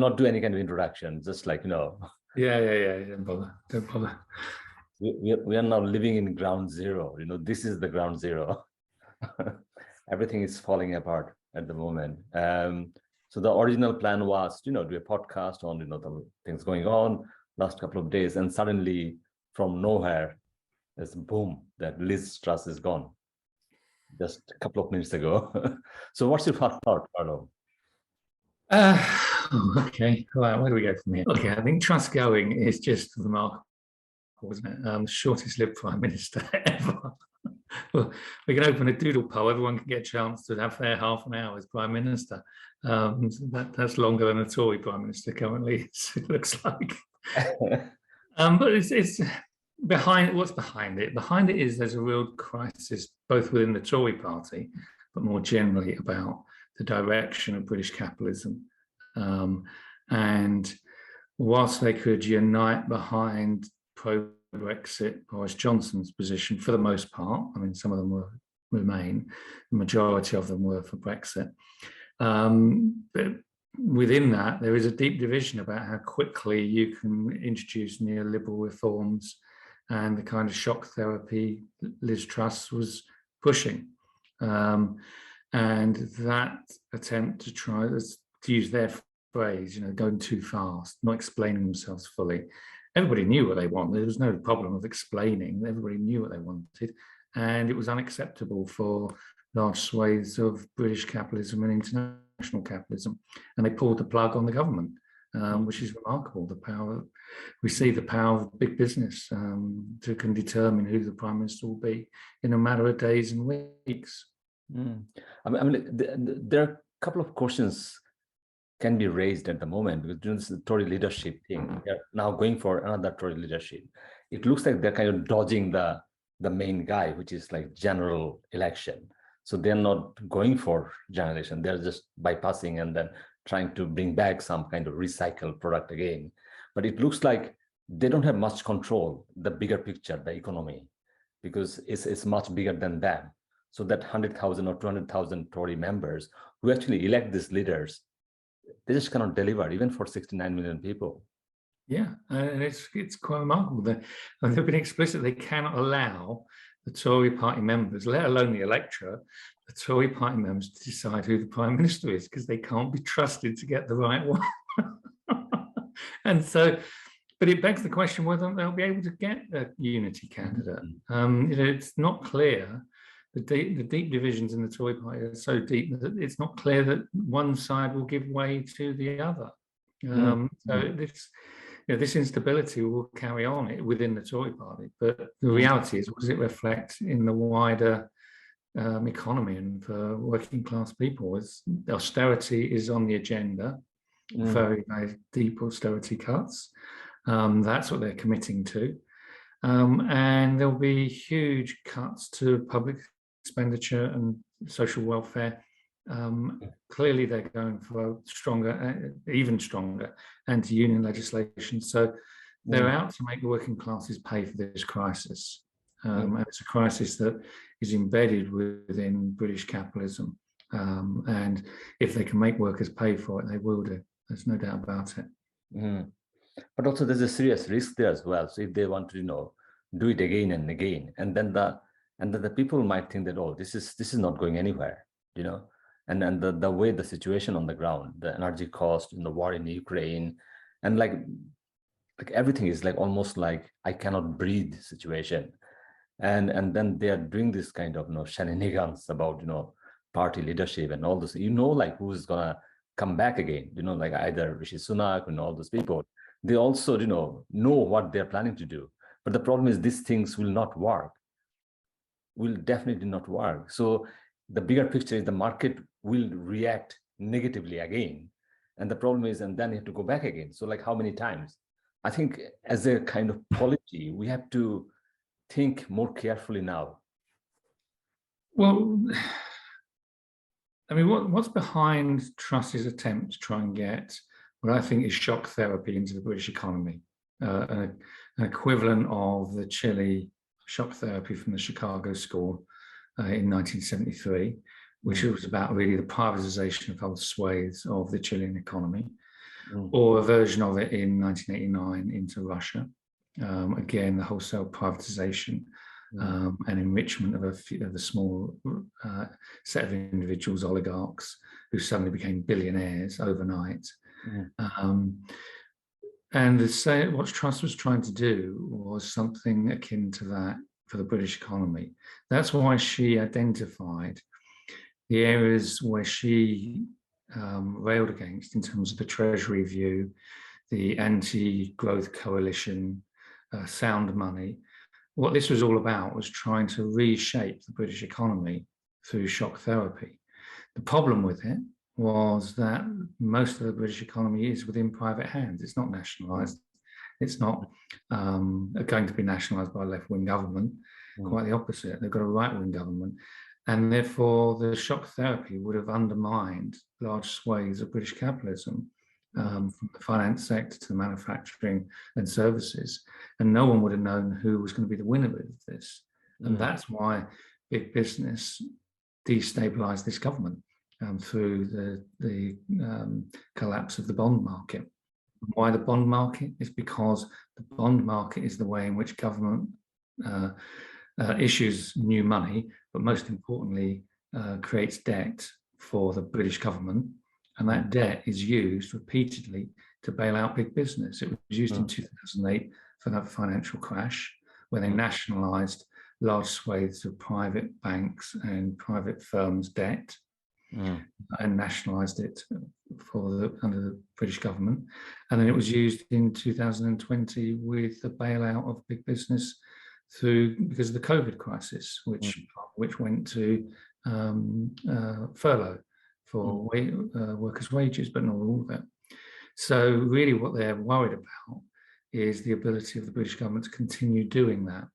not do any kind of introduction, just like, Yeah. Don't bother. We are now living in ground zero. This is the ground zero. Everything is falling apart at the moment. So the original plan was, do a podcast on, the things going on last couple of days, and suddenly from nowhere, there's boom, that Liz Truss is gone just a couple of minutes ago. So what's your first thought, Carlo? Okay, right, where do we go from here? Okay, I think Truss going is just remarkable, isn't it? The shortest lived Prime Minister ever. Well, we can open a doodle poll. Everyone can get a chance to have their half an hour as Prime Minister. That's longer than a Tory Prime Minister currently, it looks like. But it's behind. What's behind it? Behind it is there's a real crisis, both within the Tory party, but more generally about the direction of British capitalism. And whilst they could unite behind pro-Brexit Boris Johnson's position for the most part, I mean, some of them will remain, the majority of them were for Brexit. But within that, there is a deep division about how quickly you can introduce neoliberal reforms and the kind of shock therapy Liz Truss was pushing. And that attempt to try, to use their phrase, going too fast, not explaining themselves fully. Everybody knew what they wanted. There was no problem of explaining. Everybody knew what they wanted. And it was unacceptable for large swathes of British capitalism and international capitalism. And they pulled the plug on the government, which is remarkable. We see the power of big business to can determine who the Prime Minister will be in a matter of days and weeks. I mean, there are a couple of questions can be raised at the moment, because during this Tory leadership thing, they're now going for another Tory leadership. It looks like they're kind of dodging the main guy, which is like general election. So they're not going for general election. They're just bypassing and then trying to bring back some kind of recycled product again. But it looks like they don't have much control, the bigger picture, the economy, because it's much bigger than them. So that 100,000 or 200,000 Tory members who actually elect these leaders, they just cannot deliver, even for 69 million people. Yeah, and it's quite remarkable. They've been explicit. They cannot allow the Tory party members, let alone the electorate, the Tory party members to decide who the Prime Minister is, because they can't be trusted to get the right one. And so, but it begs the question whether they'll be able to get a unity candidate. It's not clear. The deep divisions in the Tory party are so deep that it's not clear that one side will give way to the other. So this instability will carry on within the Tory party. But the reality is, what does it reflect in the wider economy and for working class people? Austerity is on the agenda, very, very deep austerity cuts. That's what they're committing to. And there'll be huge cuts to public expenditure and social welfare. Clearly, they're going for stronger, even stronger anti-union legislation. So they're out to make the working classes pay for this crisis. And it's a crisis that is embedded within British capitalism. And if they can make workers pay for it, they will do. There's no doubt about it. But also there's a serious risk there as well. So if they want to, do it again and again, and then the people might think that, oh, this is not going anywhere, and the way the situation on the ground, the energy cost, the war in Ukraine, and like everything is like almost like I cannot breathe situation, and then they are doing this kind of shenanigans about party leadership and all this. Like who's gonna come back again? Like either Rishi Sunak and all those people. They also know what they're planning to do. But the problem is these things will not work. Will definitely not work. So the bigger picture is the market will react negatively again. And the problem is, and then you have to go back again. So like how many times? I think as a kind of policy, we have to think more carefully now. Well, I mean, what's behind Truss's attempt to try and get what I think is shock therapy into the British economy, an equivalent of the Chile shock therapy from the Chicago School in 1973, which was about really the privatization of whole swathes of the Chilean economy. or a version of it in 1989 into Russia. Again, the wholesale privatization and enrichment of a small set of individuals, oligarchs, who suddenly became billionaires overnight. And what Truss was trying to do was something akin to that for the British economy. That's why she identified the areas where she railed against in terms of the Treasury view, the anti-growth coalition, sound money. What this was all about was trying to reshape the British economy through shock therapy. The problem with it was that most of the British economy is within private hands. It's not nationalised. It's not going to be nationalised by a left-wing government. Quite the opposite. They've got a right-wing government. And therefore, the shock therapy would have undermined large swathes of British capitalism, from the finance sector to the manufacturing and services. And no one would have known who was going to be the winner of this. And that's why big business destabilised this government through the collapse of the bond market. Why the bond market? Is because the bond market is the way in which government issues new money, but most importantly, creates debt for the British government. And that debt is used repeatedly to bail out big business. It was used in 2008 for that financial crash, where they nationalised large swathes of private banks and private firms' debt, and nationalised it under the British government. And then it was used in 2020 with the bailout of big business because of the COVID crisis, which went to furlough for workers' wages, but not all of it. So really what they're worried about is the ability of the British government to continue doing that.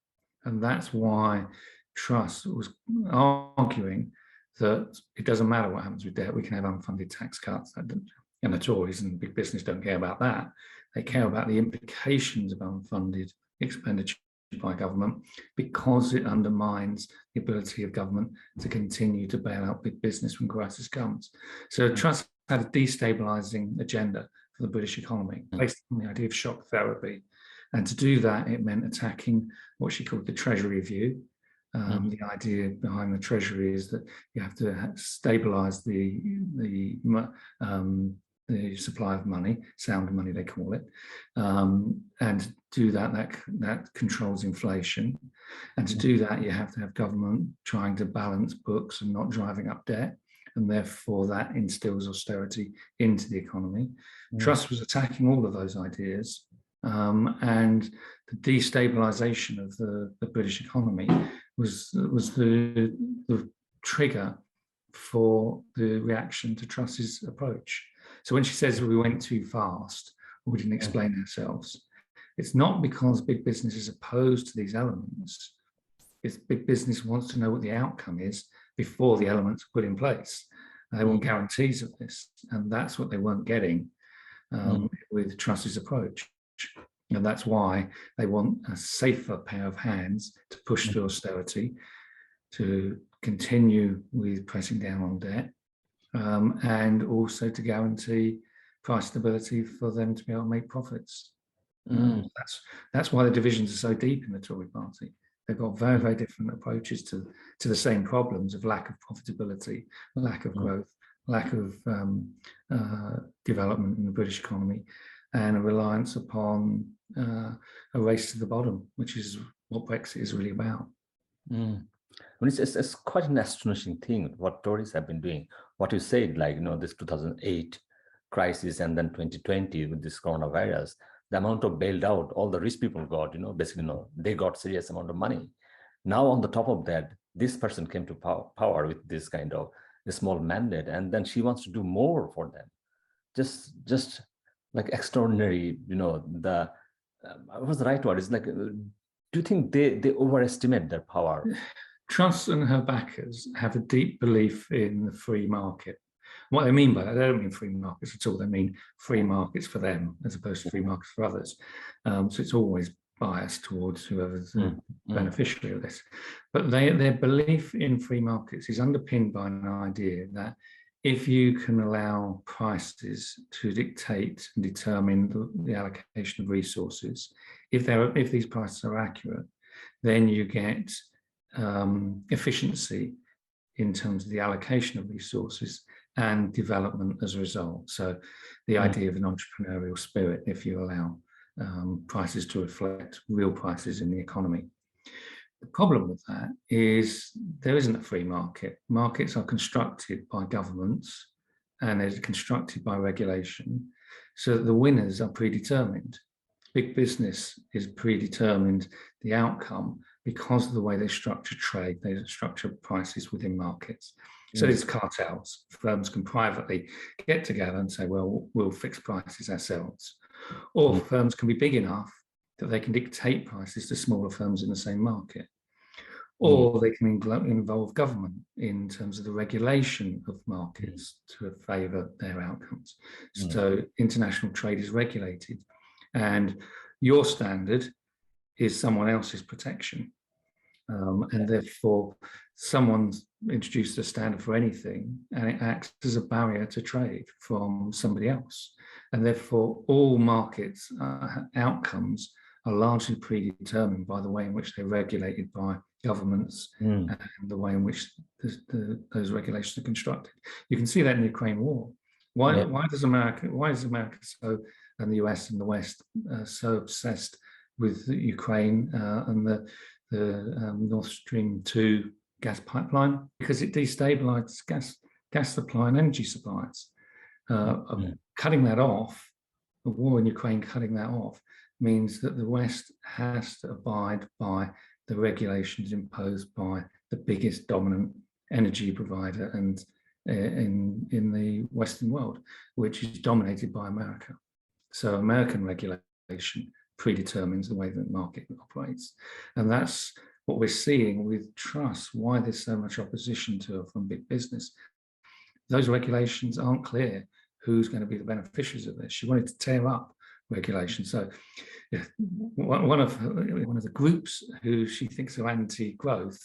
And that's why Truss was arguing that it doesn't matter what happens with debt, we can have unfunded tax cuts. And the Tories and big business don't care about that. They care about the implications of unfunded expenditure by government, because it undermines the ability of government to continue to bail out big business when crisis comes. So Truss had a destabilising agenda for the British economy based on the idea of shock therapy. And to do that, it meant attacking what she called the Treasury view. The idea behind the Treasury is that you have to stabilise the supply of money, sound money they call it, and to do that controls inflation. And to do that, you have to have government trying to balance books and not driving up debt, and therefore that instills austerity into the economy. Truss was attacking all of those ideas, and the destabilisation of the British economy was the trigger for the reaction to Truss's approach. So when she says we went too fast, or we didn't explain ourselves, it's not because big business is opposed to these elements. It's big business wants to know what the outcome is before the elements are put in place. They want guarantees of this, and that's what they weren't getting with Truss's approach. And that's why they want a safer pair of hands to push through austerity, to continue with pressing down on debt, and also to guarantee price stability for them to be able to make profits. That's why the divisions are so deep in the Tory party. They've got very, very different approaches to the same problems of lack of profitability, lack of growth, lack of development in the British economy, and a reliance upon a race to the bottom, which is what Brexit is really about. Well, it's quite an astonishing thing what Tories have been doing. What you said, like, this 2008 crisis and then 2020 with this coronavirus, the amount of bailed out all the rich people got, basically, they got serious amount of money. Now, on the top of that, this person came to power with this kind of a small mandate, and then she wants to do more for them. Just like extraordinary, what was the right word? It's like, do you think they overestimate their power? Truss and her backers have a deep belief in the free market. What they mean by that, they don't mean free markets at all. They mean free markets for them as opposed to free markets for others. So it's always biased towards whoever's the beneficiary of this. But their belief in free markets is underpinned by an idea that if you can allow prices to dictate and determine the allocation of resources, if these prices are accurate, then you get efficiency in terms of the allocation of resources and development as a result. So the idea of an entrepreneurial spirit, if you allow prices to reflect real prices in the economy. The problem with that is there isn't a free market. Markets are constructed by governments and they're constructed by regulation, so that the winners are predetermined. Big business is predetermined the outcome because of the way they structure trade, they structure prices within markets. So there's cartels. Firms can privately get together and say, well, we'll fix prices ourselves. Or firms can be big enough that they can dictate prices to smaller firms in the same market. Or they can involve government in terms of the regulation of markets to favour their outcomes. So international trade is regulated, and your standard is someone else's protection. And therefore, someone's introduced a standard for anything, and it acts as a barrier to trade from somebody else. And therefore, all markets outcomes are largely predetermined by the way in which they're regulated by governments and the way in which those regulations are constructed. You can see that in the Ukraine war. Why is America so, and the US and the West so obsessed with Ukraine and the Nord Stream 2 gas pipeline? Because it destabilized gas supply and energy supplies. Cutting that off, the war in Ukraine cutting that off, means that the West has to abide by the regulations imposed by the biggest dominant energy provider and in the Western world, which is dominated by America. So American regulation predetermines the way that the market operates. And that's what we're seeing with trusts, why there's so much opposition to it from big business. Those regulations aren't clear who's going to be the beneficiaries of this. She wanted to tear up regulation. So yeah, one of the groups who she thinks are anti-growth,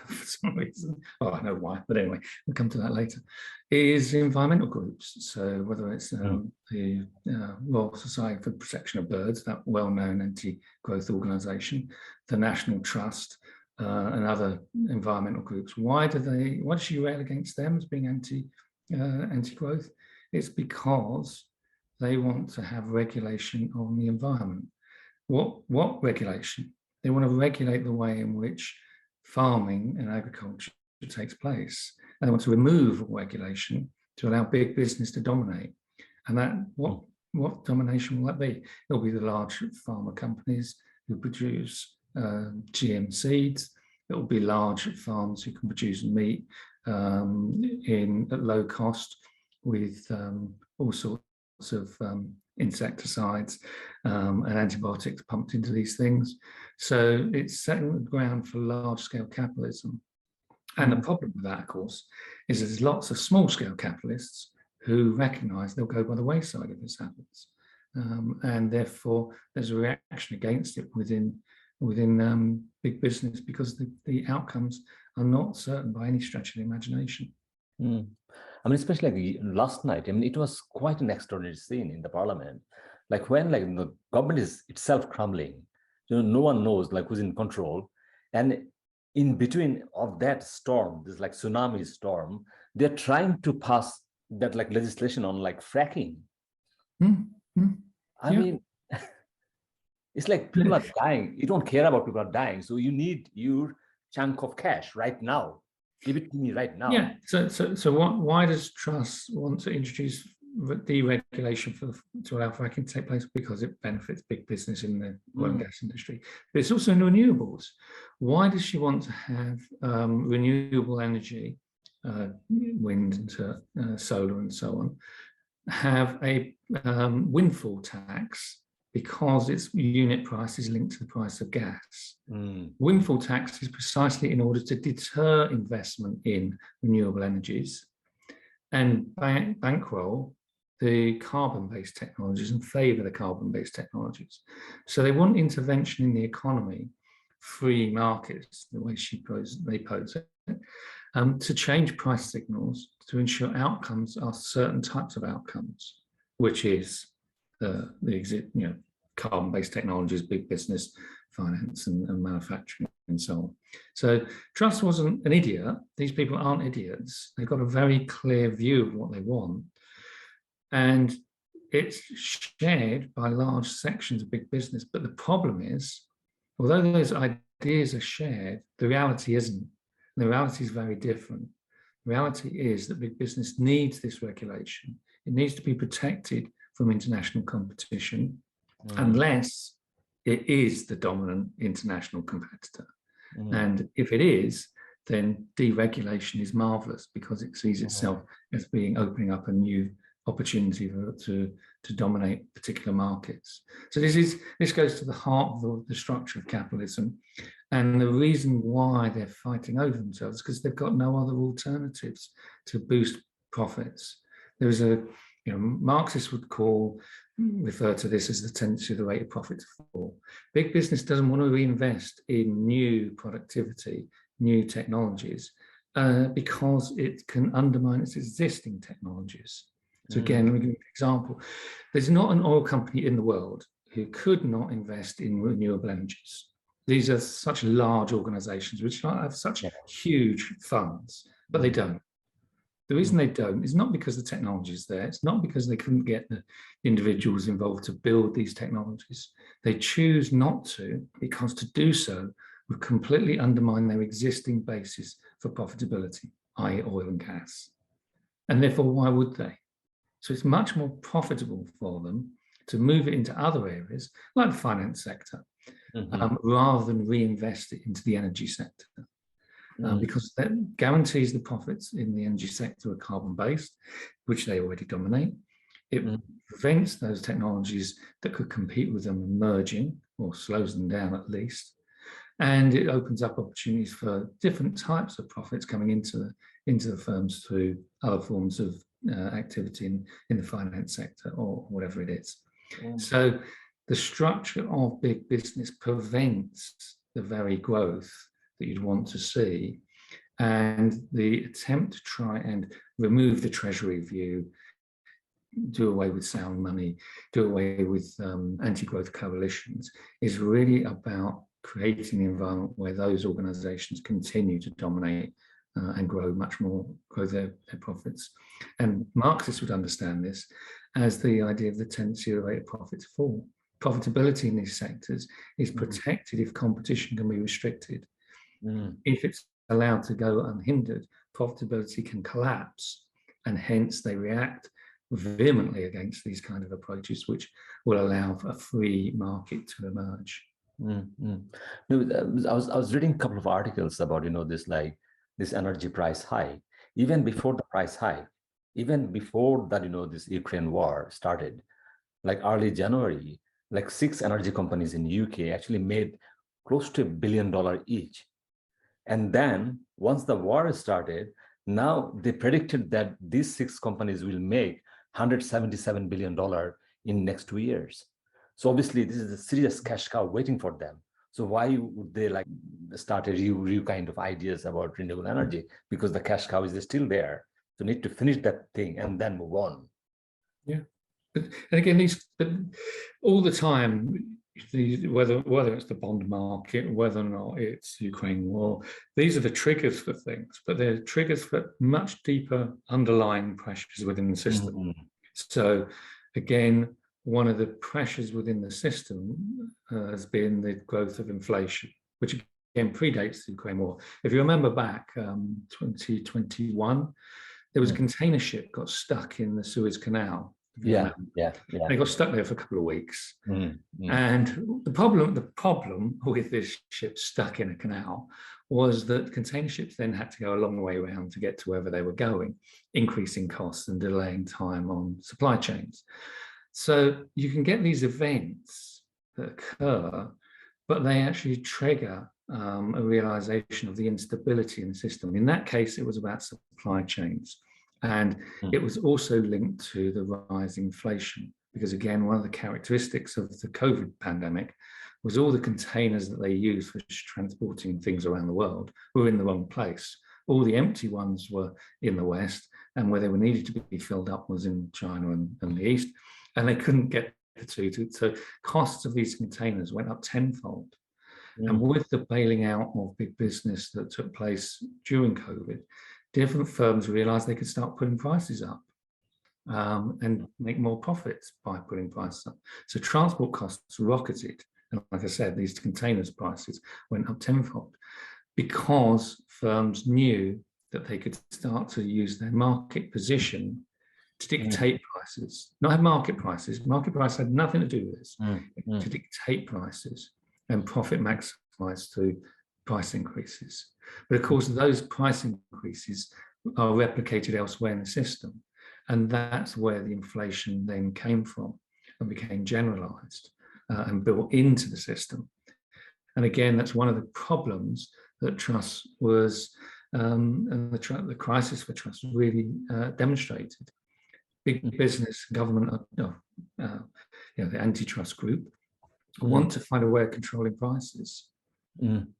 for some reason, I know why, but anyway, we'll come to that later, is environmental groups. So whether it's the Royal Society for the Protection of Birds, that well-known anti-growth organisation, the National Trust, and other environmental groups. Why does she rail against them as being anti-growth? It's because they want to have regulation on the environment. What regulation? They want to regulate the way in which farming and agriculture takes place. And they want to remove regulation to allow big business to dominate. And that what domination will that be? It'll be the large pharma companies who produce GM seeds. It will be large farms who can produce meat at low cost with all sorts of insecticides and antibiotics pumped into these things. So it's setting the ground for large-scale capitalism. And the problem with that, of course, is there's lots of small-scale capitalists who recognise they'll go by the wayside if this happens. And therefore, there's a reaction against it within big business because the outcomes are not certain by any stretch of the imagination. I mean, especially like last night, I mean, it was quite an extraordinary scene in the parliament. Like when like the government is itself crumbling, no one knows like who's in control. And in between of that storm, this like tsunami storm, they're trying to pass that like legislation on like fracking. I mean, it's like people are dying. You don't care about people are dying. So you need your chunk of cash right now. Give it to me right now. Yeah. So why does Truss want to introduce deregulation to allow fracking to take place? Because it benefits big business in the oil and gas industry. But it's also in renewables. Why does she want to have renewable energy, wind, solar, and so on, have a windfall tax? Because its unit price is linked to the price of gas. Windfall tax is precisely in order to deter investment in renewable energies and bankroll the carbon-based technologies and favour the carbon-based technologies. So they want intervention in the economy, free markets, the way they pose it, to change price signals to ensure outcomes are certain types of outcomes, which is carbon-based technologies, big business, finance, and manufacturing, and so on. So Truss wasn't an idiot. These people aren't idiots. They've got a very clear view of what they want, and it's shared by large sections of big business. But the problem is, although those ideas are shared, the reality isn't. The reality is very different. The reality is that big business needs this regulation. It needs to be protected from international competition, unless it is the dominant international competitor. And if it is, then deregulation is marvelous, because it sees itself as being opening up a new opportunity to dominate particular markets. So this goes to the heart of the structure of capitalism, and the reason why they're fighting over themselves is because they've got no other alternatives to boost profits. There is Marxists would refer to this as the tendency of the rate of profit to fall. Big business doesn't want to reinvest in new productivity, new technologies, because it can undermine its existing technologies. So again, let me give you an example. There's not an oil company in the world who could not invest in renewable energies. These are such large organizations which have such huge funds, but they don't. The reason they don't is not because the technology is there. It's not because they couldn't get the individuals involved to build these technologies. They choose not to, because to do so would completely undermine their existing basis for profitability, i.e. oil and gas. And therefore, why would they? So it's much more profitable for them to move it into other areas, like the finance sector, rather than reinvest it into the energy sector. Because that guarantees the profits in the energy sector are carbon-based, which they already dominate. It prevents those technologies that could compete with them emerging, or slows them down at least. And it opens up opportunities for different types of profits coming into the firms through other forms of activity in the finance sector, or whatever it is. So the structure of big business prevents the very growth that you'd want to see, and the attempt to try and remove the treasury view, do away with sound money, do away with anti-growth coalitions, is really about creating an environment where those organizations continue to dominate and grow their profits. And Marxists would understand this as the idea of the tendency of the rate of profit to fall. Profitability in these sectors is protected if competition can be restricted. If it's allowed to go unhindered, profitability can collapse, and hence they react vehemently against these kind of approaches, which will allow for a free market to emerge. I was reading a couple of articles about this energy price hike. Even before the price hike, even before that, this Ukraine war started, like early January, like 6 energy companies in UK actually made close to $1 billion each. And then once the war started, now they predicted that these 6 companies will make $177 billion in next 2 years. So obviously this is a serious cash cow waiting for them. So why would they start a new kind of ideas about renewable energy? Because the cash cow is still there. So need to finish that thing and then move on. Yeah. And again, but all the time, whether it's the bond market, whether or not it's Ukraine war, these are the triggers for things, but they're triggers for much deeper underlying pressures within the system. So again, one of the pressures within the system has been the growth of inflation, which again predates the Ukraine war. If you remember back 2021, there was a container ship got stuck in the Suez Canal. Yeah. They got stuck there for a couple of weeks. And the problem with this ship stuck in a canal was that container ships then had to go a long way around to get to wherever they were going, increasing costs and delaying time on supply chains. So you can get these events that occur, but they actually trigger a realization of the instability in the system. In that case, it was about supply chains. And it was also linked to the rising inflation, because again, one of the characteristics of the COVID pandemic was all the containers that they used for transporting things around the world were in the wrong place. All the empty ones were in the West, and where they were needed to be filled up was in China and the East, and they couldn't get the two. So costs of these containers went up tenfold. And with the bailing out of big business that took place during COVID, different firms realized they could start putting prices up and make more profits by putting prices up. So transport costs rocketed. And like I said, these containers prices went up tenfold because firms knew that they could start to use their market position to dictate prices, not have market prices. Market price had nothing to do with this, to dictate prices and profit maximize through price increases. But of course, those price increases are replicated elsewhere in the system. And that's where the inflation then came from and became generalized and built into the system. And again, that's one of the problems that trust was, and the crisis for trust really demonstrated. Big business, government, the antitrust group want to find a way of controlling prices.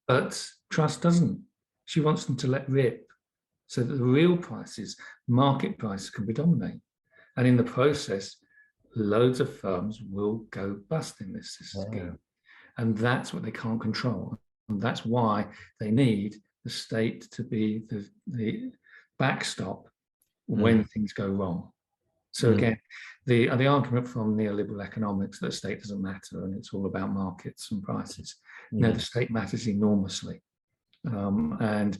But trust doesn't. She wants them to let rip so that the real prices, market prices, can predominate. And in the process, loads of firms will go bust in this scheme. And that's what they can't control. And that's why they need the state to be the backstop when things go wrong. So again, the argument from neoliberal economics that the state doesn't matter and it's all about markets and prices. No, the state matters enormously. And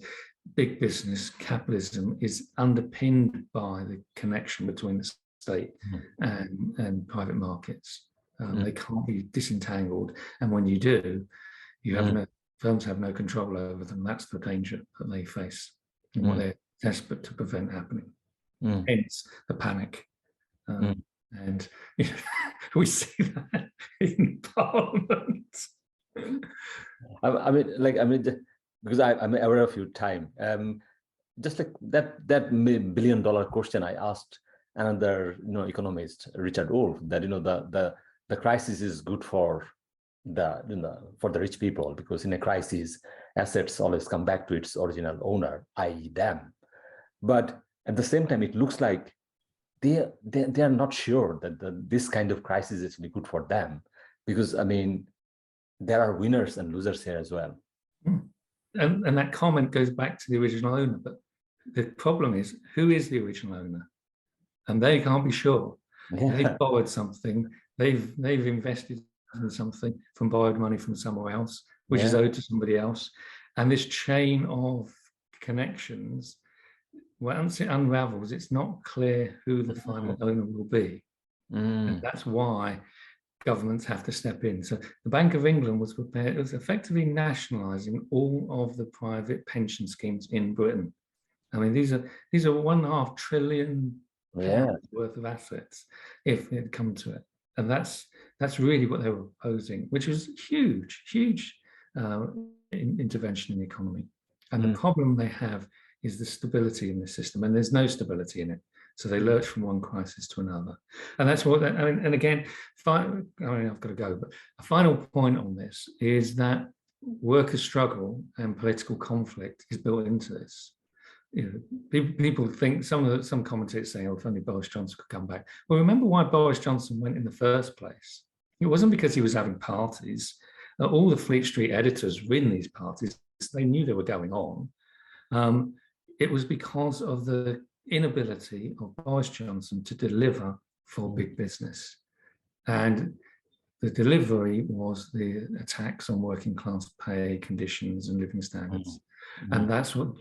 big business capitalism is underpinned by the connection between the state and private markets. They can't be disentangled. And when you do, you have firms have no control over them. That's the danger that they face and what they're desperate to prevent happening. Hence the panic. And we see that in Parliament. Because I'm aware of your time. Just like that $1 billion question I asked another economist, Richard Wolff, that the crisis is good for for the rich people, because in a crisis assets always come back to its original owner, i.e. them. But at the same time, it looks like they are not sure that this kind of crisis is actually good for them, because there are winners and losers here as well. And that comment goes back to the original owner, but the problem is, who is the original owner? And they can't be sure. They've borrowed something, they've invested in something from borrowed money from somewhere else, which is owed to somebody else. And this chain of connections, once it unravels, it's not clear who the final owner will be. And that's why governments have to step in. So the Bank of England was prepared, it was effectively nationalising all of the private pension schemes in Britain. These are £1.5 trillion worth of assets if it had come to it. And that's really what they were proposing, which was huge intervention in the economy. And the problem they have is the stability in the system, and there's no stability in it. So they lurch from one crisis to another. And that's what, and again, I've got to go, but a final point on this is that worker struggle and political conflict is built into this. People think, some commentators say, oh, if only Boris Johnson could come back. Well, remember why Boris Johnson went in the first place. It wasn't because he was having parties. All the Fleet Street editors in these parties, they knew they were going on. It was because of the inability of Boris Johnson to deliver for big business. And the delivery was the attacks on working class pay, conditions and living standards. And that's what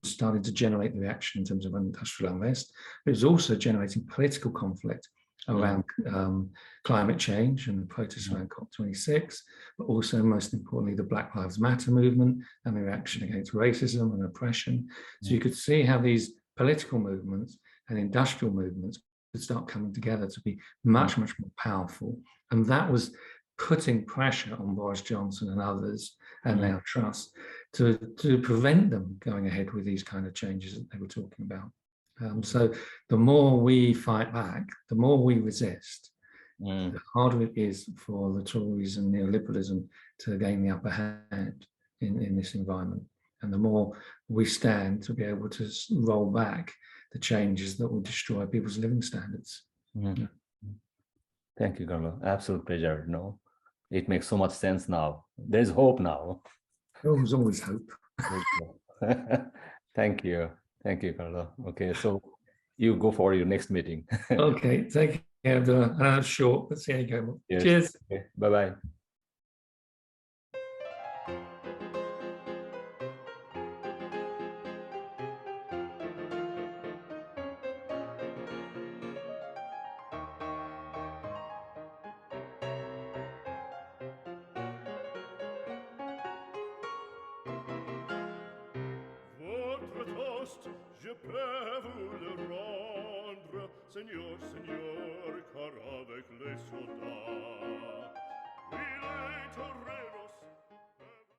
started to generate the reaction in terms of industrial unrest. It was also generating political conflict around climate change and the protests around COP26, but also, most importantly, the Black Lives Matter movement and the reaction against racism and oppression. So you could see how these political movements and industrial movements could start coming together to be much more powerful. And that was putting pressure on Boris Johnson and others and our trust to prevent them going ahead with these kind of changes that they were talking about. So the more we fight back, the more we resist, the harder it is for the Tories and neoliberalism to gain the upper hand in this environment. And the more we stand to be able to roll back the changes that will destroy people's living standards. Yeah. Thank you, Carlo. Absolute pleasure. No, it makes so much sense now. There's hope now. There's always hope. Thank you. Thank you, Carlo. Okay, so you go for your next meeting. Okay, take care. I know it's short, but see how you go. Yes. Cheers. Okay. Bye-bye. Je peux vous le rendre, Seigneur, Seigneur, car avec les soldats